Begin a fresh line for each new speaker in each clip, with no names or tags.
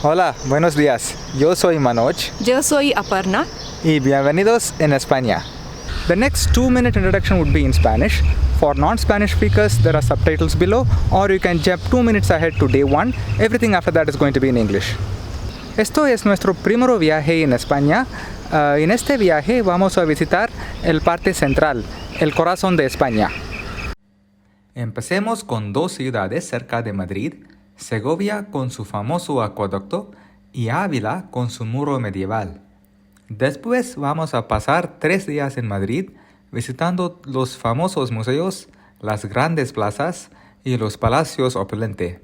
Hola, buenos días. Yo soy Manoj
Yo soy Aparna.
y bienvenidos en España. The next 2-minute introduction would be in Spanish. For non-Spanish speakers, there are subtitles below, or you can jump 2 minutes ahead to day 1. Everything after that is going to be in English. Esto es nuestro primer viaje en España. En este viaje vamos a visitar el parte central, el corazón de España. Empecemos con dos ciudades cerca de Madrid, Segovia con su famoso acueducto y Ávila con su muro medieval. Después vamos a pasar 3 días en Madrid visitando los famosos museos, las grandes plazas y los palacios opulentes.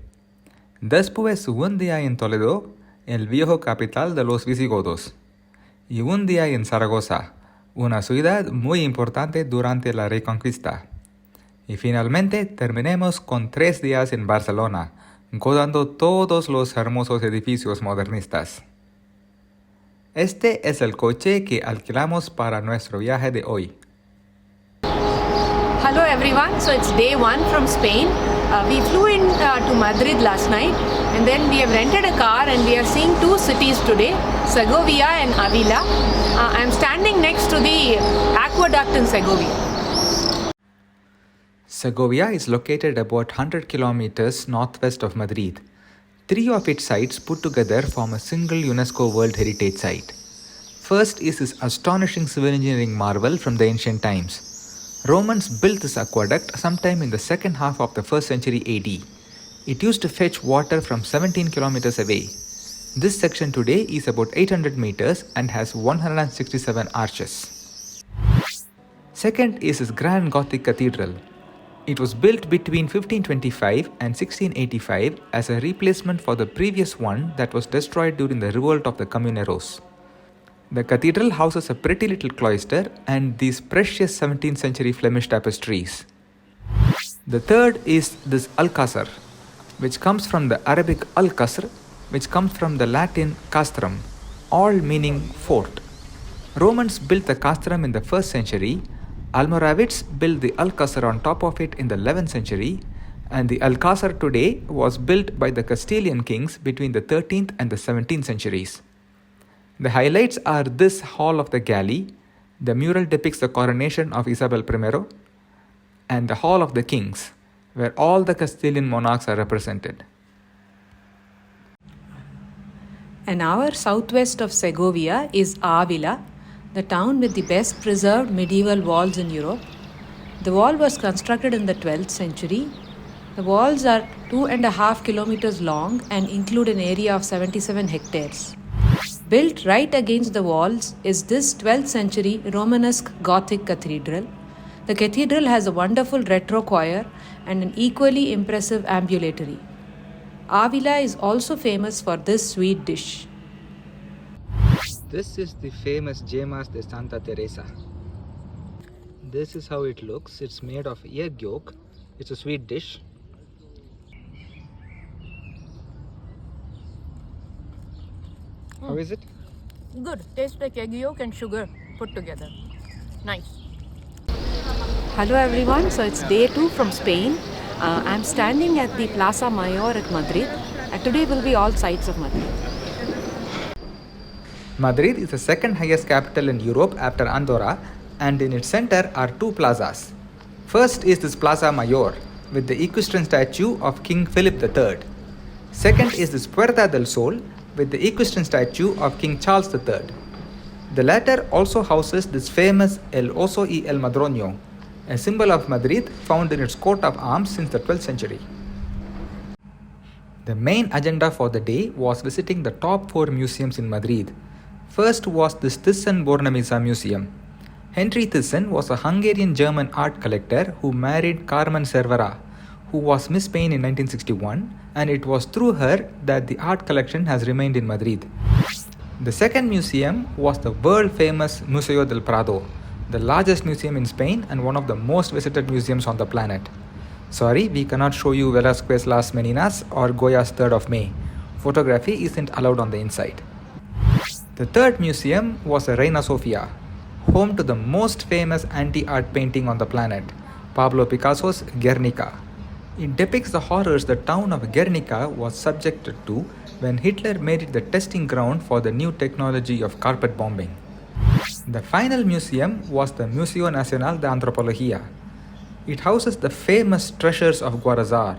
Después un día en Toledo, el viejo capital de los visigodos. Y un día en Zaragoza, una ciudad muy importante durante la Reconquista. Y finalmente terminemos con 3 días en Barcelona, gozando todos los hermosos edificios modernistas. Este es el coche que alquilamos para nuestro viaje de hoy.
Hello everyone. So it's day 1 from Spain. We flew in to Madrid last night, and then we have rented a car and we are seeing 2 cities today, Segovia and Avila. I'm standing next to the aqueduct in Segovia.
Segovia is located about 100 kilometers northwest of Madrid. 3 of its sites put together form a single UNESCO World Heritage Site. First is this astonishing civil engineering marvel from the ancient times. Romans built this aqueduct sometime in the second half of the 1st century AD. It used to fetch water from 17 kilometers away. This section today is about 800 meters and has 167 arches. Second is this grand Gothic cathedral. It was built between 1525 and 1685 as a replacement for the previous one that was destroyed during the revolt of the Comuneros. The cathedral houses a pretty little cloister and these precious 17th century Flemish tapestries. The third is this Alcázar, which comes from the Arabic Al-Qasr, which comes from the Latin castrum, all meaning fort. Romans built the castrum in the 1st century, Almoravids built the Alcázar on top of it in the 11th century, and the Alcázar today was built by the Castilian kings between the 13th and the 17th centuries. The highlights are this Hall of the Galley, the mural depicts the coronation of Isabel I, and the Hall of the Kings, where all the Castilian monarchs are represented.
An hour southwest of Segovia is Avila, the town with the best preserved medieval walls in Europe. The wall was constructed in the 12th century. The walls are 2.5 kilometers long and include an area of 77 hectares. Built right against the walls is this 12th century Romanesque Gothic cathedral. The cathedral has a wonderful retro choir and an equally impressive ambulatory. Avila is also famous for this sweet dish.
This is the famous Gemas de Santa Teresa. This is how it looks. It's made of egg yolk. It's a sweet dish. How is it?
Good. Tastes like egg yolk and sugar put together. Nice. Hello everyone. So it's day 2 from Spain. I'm standing at the Plaza Mayor at Madrid. Today will be all sights of Madrid.
Madrid is the second highest capital in Europe after Andorra, and in its center are 2 plazas. First is this Plaza Mayor with the equestrian statue of King Philip III. Second is this Puerta del Sol with the equestrian statue of King Charles III. The latter also houses this famous El Oso y el Madroño, a symbol of Madrid found in its coat of arms since the 12th century. The main agenda for the day was visiting the top 4 museums in Madrid. First was the Thyssen-Bornemisza Museum. Henry Thyssen was a Hungarian-German art collector who married Carmen Cervera, who was Miss Spain in 1961, and it was through her that the art collection has remained in Madrid. The second museum was the world-famous Museo del Prado, the largest museum in Spain and one of the most visited museums on the planet. Sorry, we cannot show you Velázquez Las Meninas or Goya's 3rd of May. Photography isn't allowed on the inside. The third museum was the Reina Sofia, home to the most famous anti-art painting on the planet, Pablo Picasso's Guernica. It depicts the horrors the town of Guernica was subjected to when Hitler made it the testing ground for the new technology of carpet bombing. The final museum was the Museo Nacional de Antropología. It houses the famous treasures of Guarazar,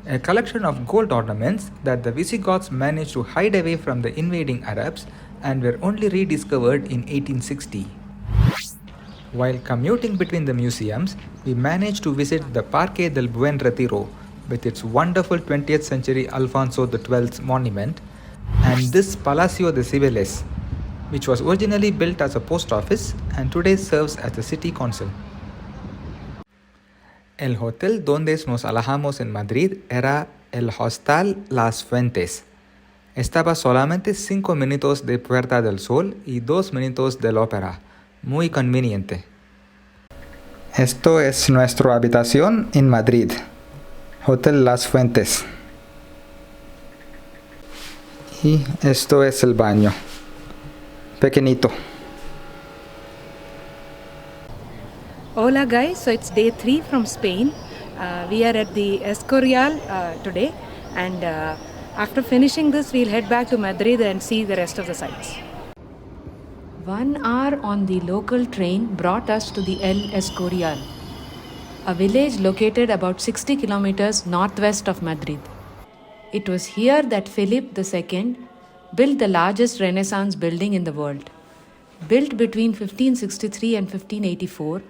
a collection of gold ornaments that the Visigoths managed to hide away from the invading Arabs and were only rediscovered in 1860. While commuting between the museums, we managed to visit the Parque del Buen Retiro with its wonderful 20th century Alfonso XII monument and this Palacio de Cibeles, which was originally built as a post office and today serves as the city council. El hotel donde nos alojamos en Madrid era el Hostal Las Fuentes. Estaba solamente 5 minutos de Puerta del Sol y 2 minutos del ópera. Muy conveniente. Esto es nuestra habitación en Madrid. Hotel Las Fuentes. Y esto es el baño. Pequeñito.
Hola guys, so it's day 3 from Spain. We are at the Escorial today, and after finishing this we'll head back to Madrid and see the rest of the sites. 1 hour on the local train brought us to the El Escorial, a village located about 60 kilometers northwest of Madrid. It was here that Philip II built the largest Renaissance building in the world. Built between 1563 and 1584,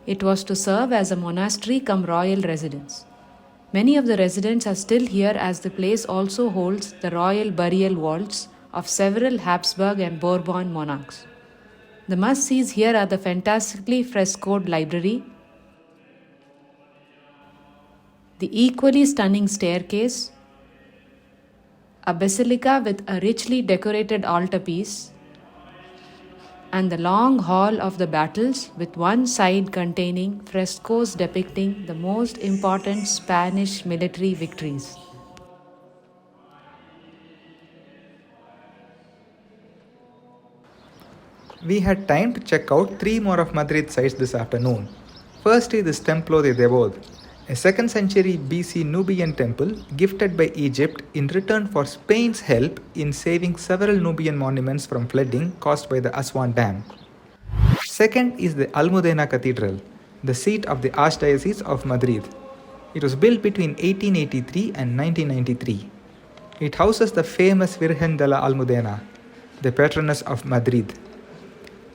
it was to serve as a monastery cum royal residence. Many of the residents are still here as the place also holds the royal burial vaults of several Habsburg and Bourbon monarchs. The must-sees here are the fantastically frescoed library, the equally stunning staircase, a basilica with a richly decorated altarpiece, and the long hall of the battles with one side containing frescoes depicting the most important Spanish military victories.
We had time to check out 3 more of Madrid sites this afternoon. First is the Templo de Devod, a 2nd century BC Nubian temple gifted by Egypt in return for Spain's help in saving several Nubian monuments from flooding caused by the Aswan Dam. Second is the Almudena Cathedral, the seat of the Archdiocese of Madrid. It was built between 1883 and 1993. It houses the famous Virgen de la Almudena, the patroness of Madrid.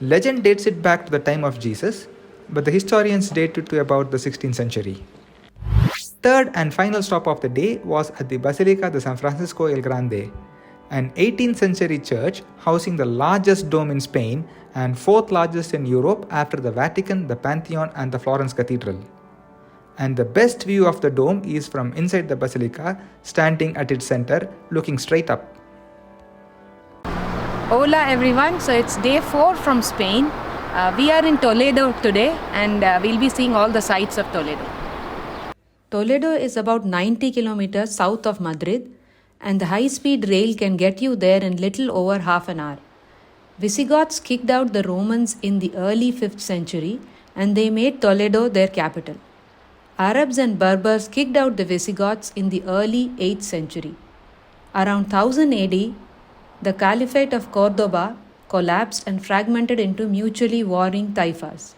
Legend dates it back to the time of Jesus, but the historians date it to about the 16th century. Third and final stop of the day was at the Basilica de San Francisco el Grande, an 18th century church housing the largest dome in Spain and 4th largest in Europe after the Vatican, the Pantheon and the Florence Cathedral. And the best view of the dome is from inside the basilica, standing at its center, looking straight up.
Hola everyone, so it's day 4 from Spain. We are in Toledo today and we'll be seeing all the sights of Toledo. Toledo is about 90 kilometers south of Madrid and the high-speed rail can get you there in little over half an hour. Visigoths kicked out the Romans in the early 5th century and they made Toledo their capital. Arabs and Berbers kicked out the Visigoths in the early 8th century. Around 1000 AD, the Caliphate of Cordoba collapsed and fragmented into mutually warring taifas.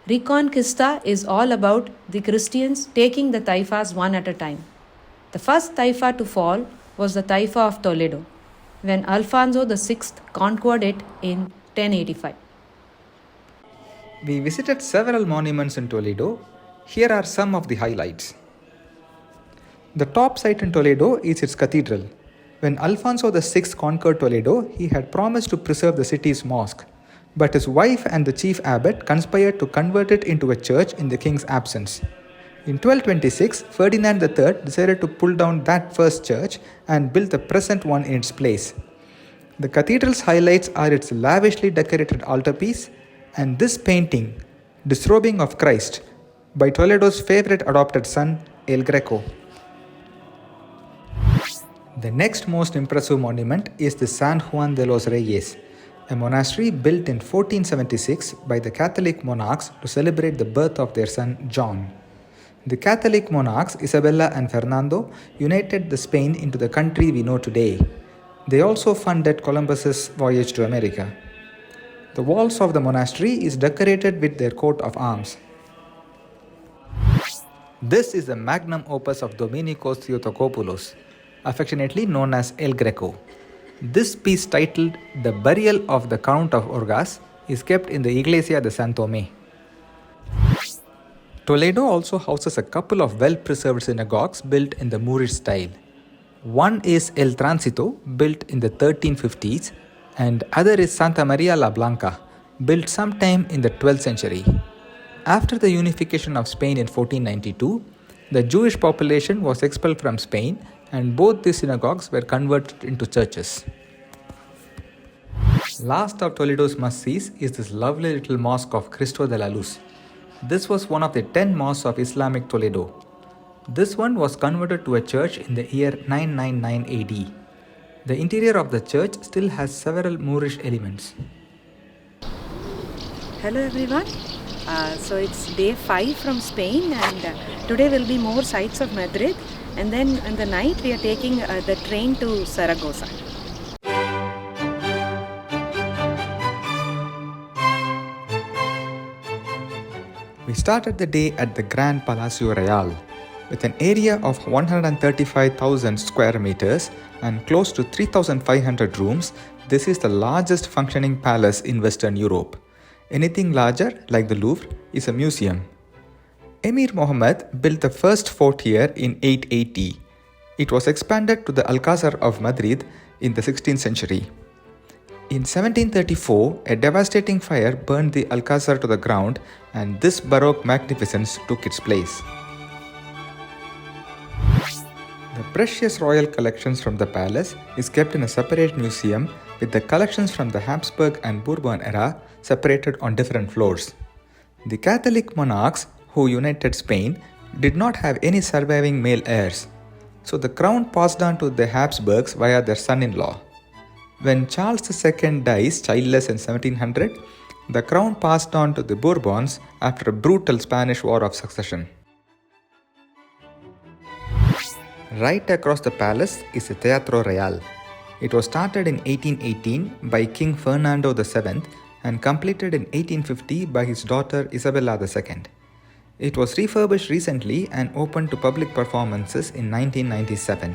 Reconquista is all about the Christians taking the taifas one at a time. The first taifa to fall was the taifa of Toledo, when Alfonso VI conquered it in 1085.
We visited several monuments in Toledo. Here are some of the highlights. The top site in Toledo is its cathedral. When Alfonso VI conquered Toledo, he had promised to preserve the city's mosque, but his wife and the chief abbot conspired to convert it into a church in the king's absence. In 1226, Ferdinand III decided to pull down that first church and build the present one in its place. The cathedral's highlights are its lavishly decorated altarpiece and this painting, Disrobing of Christ, by Toledo's favorite adopted son, El Greco. The next most impressive monument is the San Juan de los Reyes, a monastery built in 1476 by the Catholic monarchs to celebrate the birth of their son John. The Catholic monarchs Isabella and Fernando united the Spain into the country we know today. They also funded Columbus's voyage to America. The walls of the monastery is decorated with their coat of arms. This is the magnum opus of Dominikos Theotokopoulos, affectionately known as El Greco. This piece, titled The Burial of the Count of Orgaz, is kept in the Iglesia de San Tomé. Toledo also houses a couple of well-preserved synagogues built in the Moorish style. One is El Tránsito, built in the 1350s, and other is Santa Maria la Blanca, built sometime in the 12th century. After the unification of Spain in 1492, the Jewish population was expelled from Spain and both these synagogues were converted into churches. Last of Toledo's must-sees is this lovely little mosque of Cristo de la Luz. This was one of the 10 mosques of Islamic Toledo. This one was converted to a church in the year 999 AD. The interior of the church still has several Moorish elements.
Hello everyone. So it's day 5 from Spain, and today will be more sights of Madrid, and then in the night we are taking the train to Zaragoza.
We started the day at the Grand Palacio Real. With an area of 135,000 square meters and close to 3,500 rooms, this is the largest functioning palace in Western Europe. Anything larger, like the Louvre, is a museum. Emir Mohammed built the first fort here in 880. It was expanded to the Alcázar of Madrid in the 16th century. In 1734, a devastating fire burned the Alcázar to the ground, and this Baroque magnificence took its place. The precious royal collections from the palace is kept in a separate museum, with the collections from the Habsburg and Bourbon era separated on different floors. The Catholic monarchs who united Spain did not have any surviving male heirs, so the crown passed on to the Habsburgs via their son-in-law. When Charles II dies childless in 1700, the crown passed on to the Bourbons after a brutal Spanish War of Succession. Right across the palace is the Teatro Real. It was started in 1818 by King Fernando VII and completed in 1850 by his daughter Isabella II. It was refurbished recently and opened to public performances in 1997.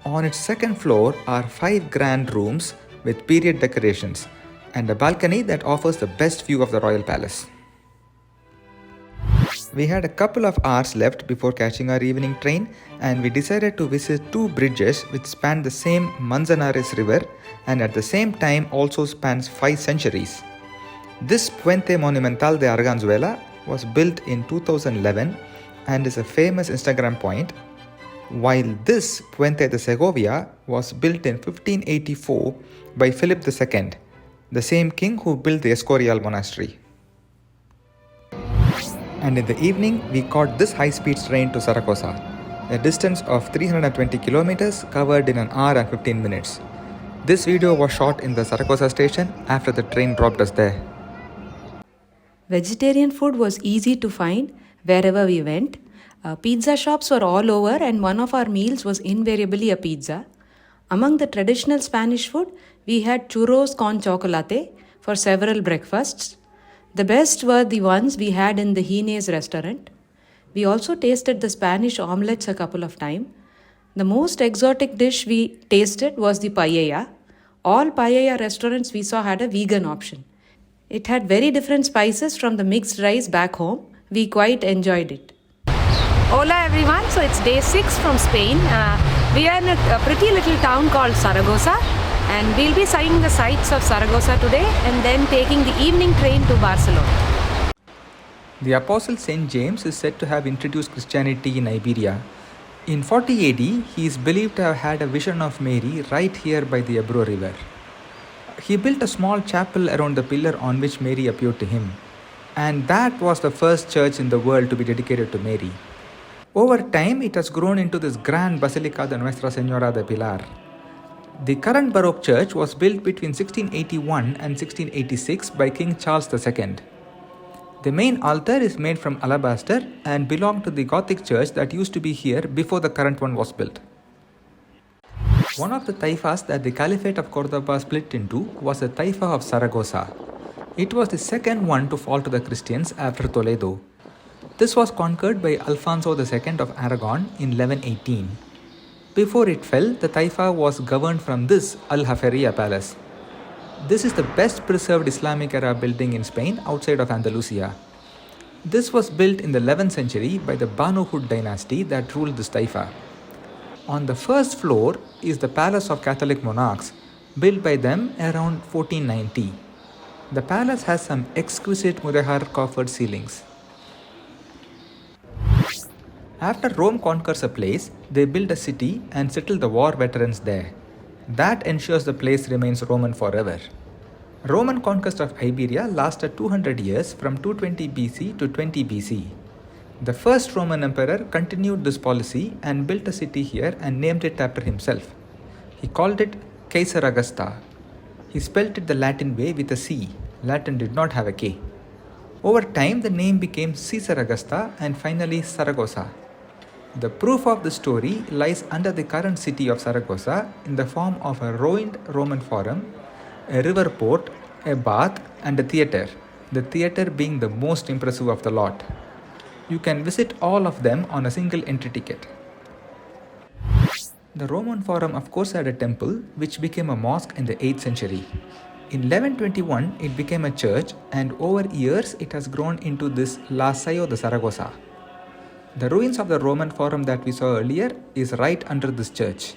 On its second floor are 5 grand rooms with period decorations and a balcony that offers the best view of the royal palace. We had a couple of hours left before catching our evening train, and we decided to visit 2 bridges which span the same Manzanares River and at the same time also spans 5 centuries. This Puente Monumental de Arganzuela was built in 2011 and is a famous Instagram point, while this Puente de Segovia was built in 1584 by Philip II, the same king who built the Escorial monastery. And in the evening, we caught this high-speed train to Zaragoza, a distance of 320 kilometers covered in an hour and 15 minutes. This video was shot in the Zaragoza station after the train dropped us there.
Vegetarian food was easy to find wherever we went. Pizza shops were all over, and one of our meals was invariably a pizza. Among the traditional Spanish food, we had churros con chocolate for several breakfasts. The best were the ones we had in the Gines restaurant. We also tasted the Spanish omelets a couple of times. The most exotic dish we tasted was the paella. All paella restaurants we saw had a vegan option. It had very different spices from the mixed rice back home. We quite enjoyed it. Hola everyone, so it's day 6 from Spain. We are in a pretty little town called Zaragoza, and we'll be seeing the sights of Zaragoza today and then taking the evening train to Barcelona.
The Apostle St. James is said to have introduced Christianity in Iberia. In 40 AD, he is believed to have had a vision of Mary right here by the Ebro River. He built a small chapel around the pillar on which Mary appeared to him, and that was the first church in the world to be dedicated to Mary. Over time, it has grown into this grand Basilica de Nuestra Señora de Pilar. The current Baroque church was built between 1681 and 1686 by King Charles II. The main altar is made from alabaster and belonged to the Gothic church that used to be here before the current one was built. One of the taifas that the Caliphate of Cordoba split into was the Taifa of Zaragoza. It was the second one to fall to the Christians after Toledo. This was conquered by Alfonso II of Aragon in 1118. Before it fell, the Taifa was governed from this Al-Haferia palace. This is the best preserved Islamic era building in Spain outside of Andalusia. This was built in the 11th century by the Banu Hud dynasty that ruled this Taifa. On the first floor is the palace of Catholic monarchs, built by them around 1490. The palace has some exquisite Mudehar coffered ceilings. After Rome conquers a place, they build a city and settle the war veterans there. That ensures the place remains Roman forever. Roman conquest of Iberia lasted 200 years from 220 BC to 20 BC. The first Roman emperor continued this policy and built a city here and named it after himself. He called it Caesar Augusta. He spelt it the Latin way with a C. Latin did not have a K. Over time, the name became Caesar Augusta and finally Zaragoza. The proof of the story lies under the current city of Zaragoza in the form of a ruined Roman forum, a river port, a bath, and a theatre, the theatre being the most impressive of the lot. You can visit all of them on a single entry ticket. The Roman Forum of course had a temple which became a mosque in the 8th century. In 1121 it became a church and over years it has grown into this La Sayo de Zaragoza. The ruins of the Roman Forum that we saw earlier is right under this church.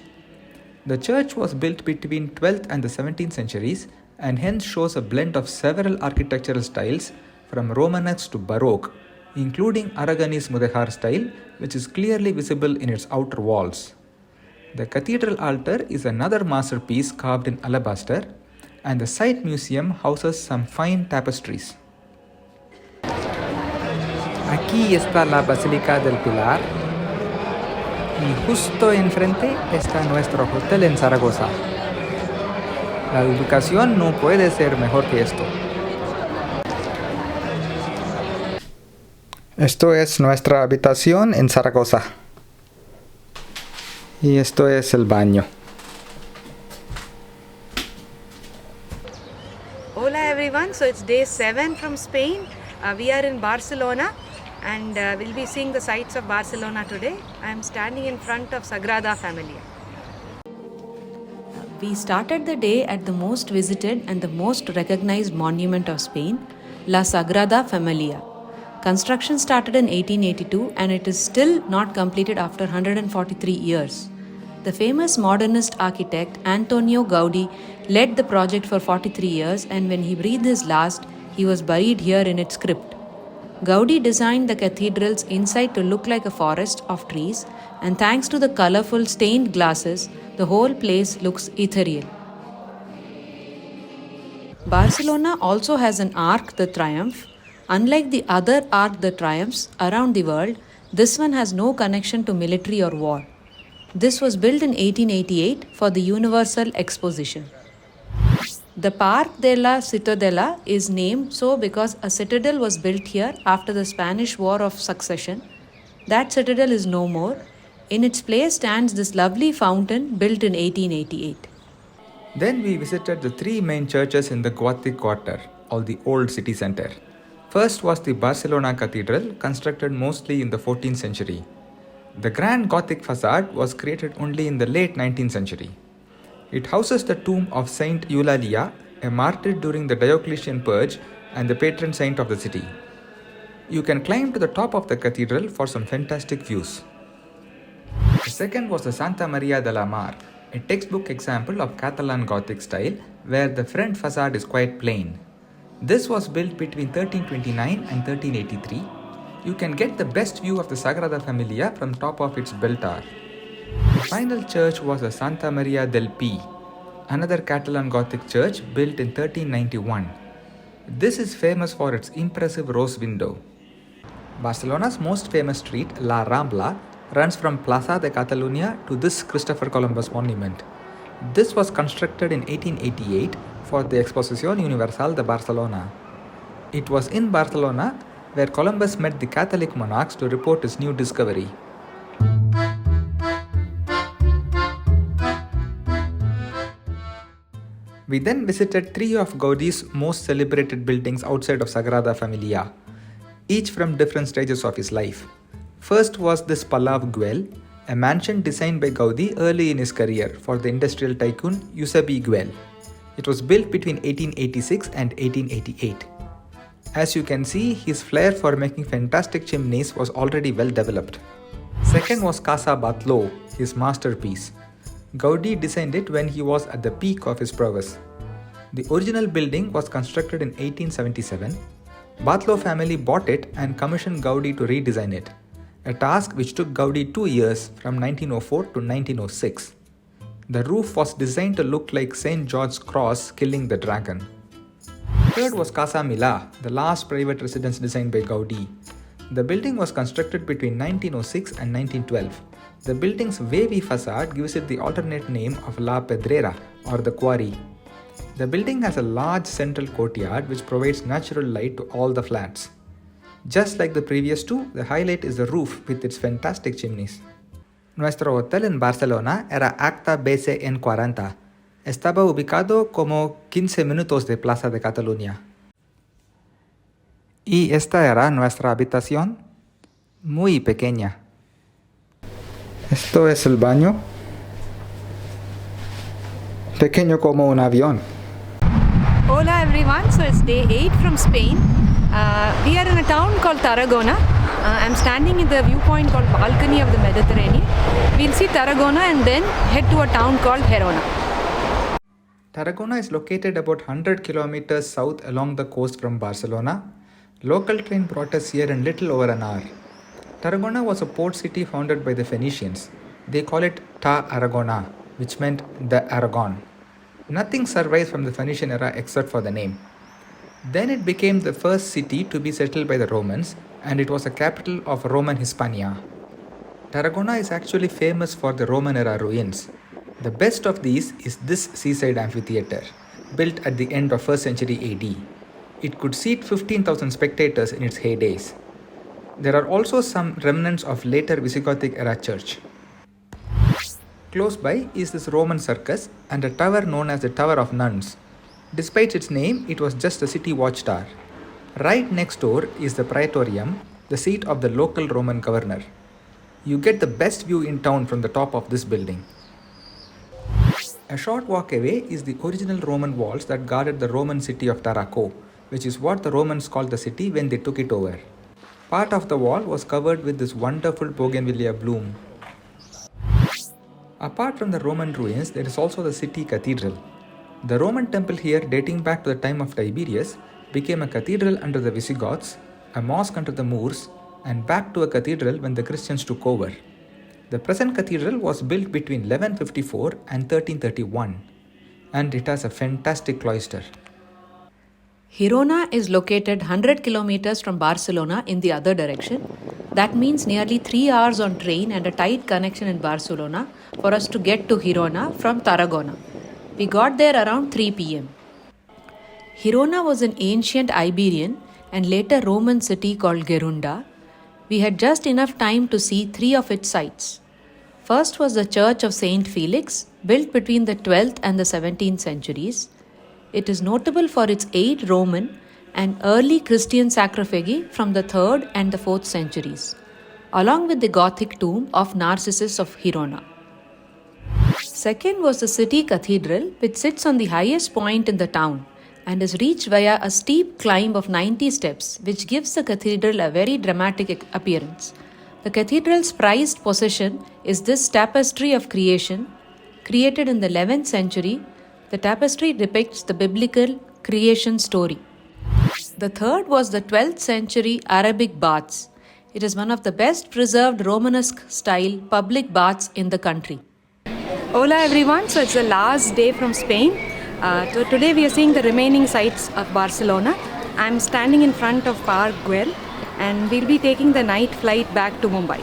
The church was built between 12th and the 17th centuries and hence shows a blend of several architectural styles from Romanesque to Baroque, including Aragonese Mudehar style, which is clearly visible in its outer walls. The cathedral altar is another masterpiece carved in alabaster, and the site museum houses some fine tapestries. Aquí está la Basílica del Pilar y justo enfrente está nuestro hotel en Zaragoza. La ubicación no puede ser mejor que esto. Esto es nuestra habitación en Zaragoza. Y esto es el baño.
Hola everyone, so it's day 7 from Spain. We are in Barcelona and we'll be seeing the sights of Barcelona today. I'm standing in front of Sagrada Familia.
We started the day at the most visited and the most recognized monument of Spain, La Sagrada Familia. Construction started in 1882 and it is still not completed after 143 years. The famous modernist architect Antonio Gaudí led the project for 43 years and when he breathed his last, he was buried here in its crypt. Gaudí designed the cathedral's inside to look like a forest of trees, and thanks to the colorful stained glasses, the whole place looks ethereal. Barcelona also has an Arc de Triomphe. Unlike the other Arc de Triumphs around the world, this one has no connection to military or war. This was built in 1888 for the Universal Exposition. The Parc de la Ciutadella is named so because a citadel was built here after the Spanish War of Succession. That citadel is no more. In its place stands this lovely fountain built in 1888.
Then we visited the three main churches in the Gothic quarter, or the old city center. First was the Barcelona Cathedral, constructed mostly in the 14th century. The grand Gothic facade was created only in the late 19th century. It houses the tomb of Saint Eulalia, a martyr during the Diocletian purge and the patron saint of the city. You can climb to the top of the cathedral for some fantastic views. The second was the Santa Maria de la Mar, a textbook example of Catalan Gothic style where the front facade is quite plain. This was built between 1329 and 1383. You can get the best view of the Sagrada Familia from top of its bell tower. The final church was the Santa Maria del Pi, another Catalan Gothic church built in 1391. This is famous for its impressive rose window. Barcelona's most famous street, La Rambla, runs from Plaza de Catalunya to this Christopher Columbus monument. This was constructed in 1888 for the Exposición Universal de Barcelona. It was in Barcelona where Columbus met the Catholic monarchs to report his new discovery. We then visited three of Gaudi's most celebrated buildings outside of Sagrada Familia, each from different stages of his life. First was this Palau Guell, a mansion designed by Gaudi early in his career for the industrial tycoon Giuseppe Guell. It was built between 1886 and 1888. As you can see, his flair for making fantastic chimneys was already well developed. Second was Casa Batlló, his masterpiece. Gaudi designed it when he was at the peak of his prowess. The original building was constructed in 1877. Batlló family bought it and commissioned Gaudi to redesign it, a task which took Gaudi 2 years from 1904 to 1906. The roof was designed to look like St. George's Cross killing the dragon. Third was Casa Milà, the last private residence designed by Gaudi. The building was constructed between 1906 and 1912. The building's wavy facade gives it the alternate name of La Pedrera, or the quarry. The building has a large central courtyard which provides natural light to all the flats. Just like the previous two, the highlight is the roof with its fantastic chimneys. Nuestro hotel en Barcelona era Acta Base en 40. Estaba ubicado como 15 minutos de Plaza de Cataluña. Y esta era nuestra habitación, muy pequeña. Esto es el baño, pequeño como un avión.
Hola everyone, so it's day 8 from Spain. We are in a town called Tarragona. I'm standing in the viewpoint called Balcony of the Mediterranean. We'll see Tarragona and then head to a town called Girona.
Tarragona is located about 100 kilometers south along the coast from Barcelona. Local train brought us here in little over an hour. Tarragona was a port city founded by the Phoenicians. They call it Ta Aragona, which meant the Aragon. Nothing survives from the Phoenician era except for the name. Then it became the first city to be settled by the Romans, and it was a capital of Roman Hispania. Tarragona is actually famous for the Roman era ruins. The best of these is this seaside amphitheatre, built at the end of 1st century AD. It could seat 15,000 spectators in its heydays. There are also some remnants of later Visigothic era church. Close by is this Roman circus and a tower known as the Tower of Nuns. Despite its name, it was just a city watchtower. Right next door is the Praetorium, the seat of the local Roman governor. You get the best view in town from the top of this building. A short walk away is the original Roman walls that guarded the Roman city of Tarraco, which is what the Romans called the city when they took it over. Part of the wall was covered with this wonderful bougainvillea bloom. Apart from the Roman ruins, there is also the city cathedral. The Roman temple here, dating back to the time of Tiberius, became a cathedral under the Visigoths, a mosque under the Moors, and back to a cathedral when the Christians took over. The present cathedral was built between 1154 and 1331, and it has a fantastic cloister.
Girona is located 100 kilometers from Barcelona in the other direction. That means nearly 3 hours on train and a tight connection in Barcelona for us to get to Girona from Tarragona. We got there around 3 p.m. Girona was an ancient Iberian and later Roman city called Gerunda. We had just enough time to see 3 of its sites. First was the Church of Saint Felix, built between the 12th and the 17th centuries. It is notable for its 8 Roman and early Christian sarcophagi from the 3rd and the 4th centuries, along with the Gothic tomb of Narcissus of Girona. Second was the city cathedral, which sits on the highest point in the town and is reached via a steep climb of 90 steps, which gives the cathedral a very dramatic appearance. The cathedral's prized possession is this tapestry of creation, created in the 11th century. The tapestry depicts the biblical creation story. The third was the 12th century Arabic baths. It is one of the best preserved Romanesque style public baths in the country.
Hola everyone, so it's the last day from Spain. Today we are seeing the remaining sites of Barcelona. I'm standing in front of Park Guell and we'll be taking the night flight back to Mumbai.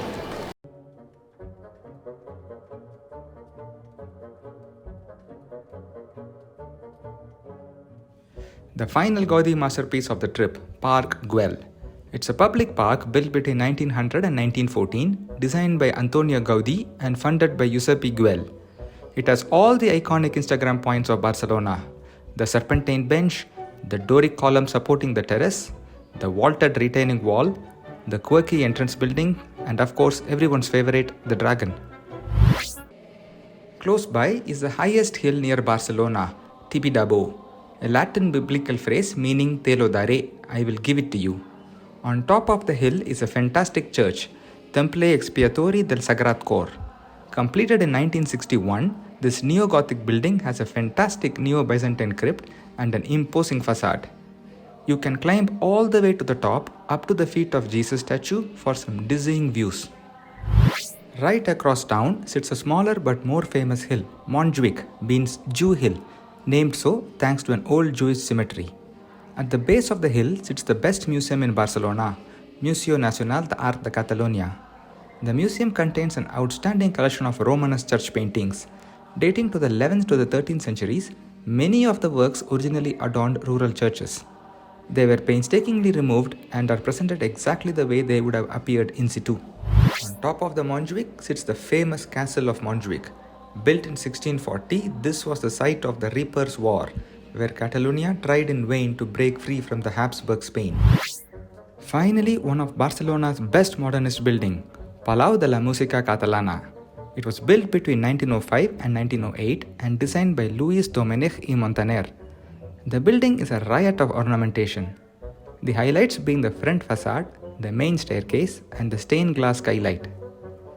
The final Gaudi masterpiece of the trip, Park Guell. It's a public park built between 1900 and 1914, designed by Antonio Gaudi and funded by Giuseppe Guell. It has all the iconic Instagram points of Barcelona. The serpentine bench, the Doric column supporting the terrace, the vaulted retaining wall, the quirky entrance building, and of course everyone's favorite, the dragon. Close by is the highest hill near Barcelona, Tibidabo, a Latin biblical phrase meaning Te lo daré, I will give it to you. On top of the hill is a fantastic church, Temple Expiatory del Sagrat Cor. Completed in 1961, this neo-Gothic building has a fantastic neo-Byzantine crypt and an imposing facade. You can climb all the way to the top, up to the feet of Jesus statue for some dizzying views. Right across town sits a smaller but more famous hill, Montjuic, means Jew Hill, named so thanks to an old Jewish cemetery. At the base of the hill sits the best museum in Barcelona, Museo Nacional d'Art de Catalunya. The museum contains an outstanding collection of Romanesque church paintings. Dating to the 11th to the 13th centuries, many of the works originally adorned rural churches. They were painstakingly removed and are presented exactly the way they would have appeared in situ. On top of the Montjuic sits the famous Castle of Montjuic. Built in 1640, this was the site of the Reapers' War, where Catalonia tried in vain to break free from the Habsburg Spain. Finally, one of Barcelona's best modernist building, Palau de la Música Catalana. It was built between 1905 and 1908 and designed by Luis Domènech i Montaner. The building is a riot of ornamentation. The highlights being the front facade, the main staircase, and the stained glass skylight.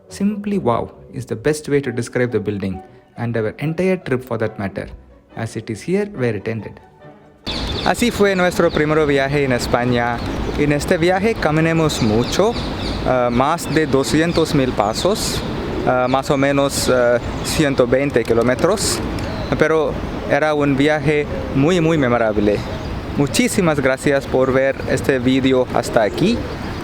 Simply wow is the best way to describe the building, and our entire trip for that matter, as it is here where it ended. Así fue nuestro primer viaje en España. En este viaje caminamos mucho, más de 200,000 pasos, más o menos 120 kilómetros, pero era un viaje muy memorable. Muchísimas gracias por ver este video hasta aquí.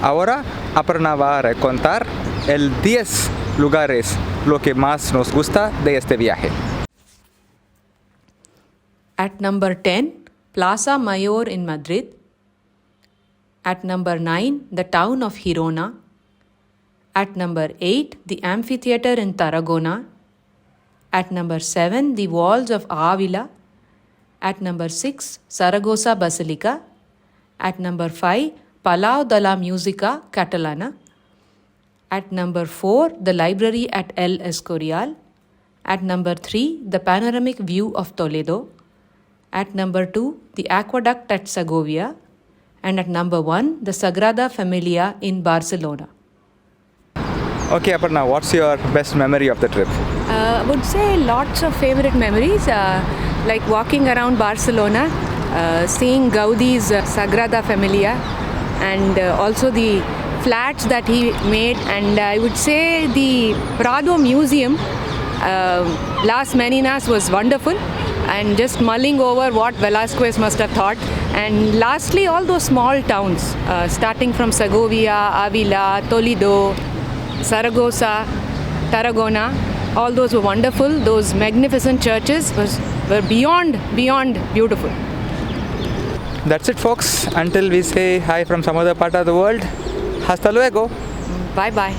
Ahora Aparna va a contar el 10 lugares lo que más nos gusta de este viaje.
At number 10, Plaza Mayor in Madrid. At number 9, the town of Girona. At number 8, the amphitheatre in Tarragona. At number 7, the walls of Avila. At number 6, Zaragoza Basilica. At number 5, Palau de la Música Catalana. At number 4, the library at El Escorial. At number 3, the panoramic view of Toledo. At number 2, the aqueduct at Segovia. And at number 1, the Sagrada Familia in Barcelona.
Okay, Aparna, what's your best memory of the trip?
I would say lots of favorite memories, like walking around Barcelona, seeing Gaudi's Sagrada Familia, and also the flats that he made. And I would say the Prado Museum, Las Meninas, was wonderful, and just mulling over what Velázquez must have thought. And lastly, all those small towns, starting from Segovia, Avila, Toledo, Zaragoza, Tarragona, all those were wonderful. Those magnificent churches were beyond beautiful.
That's it, folks. Until we say hi from some other part of the world, hasta luego.
Bye-bye.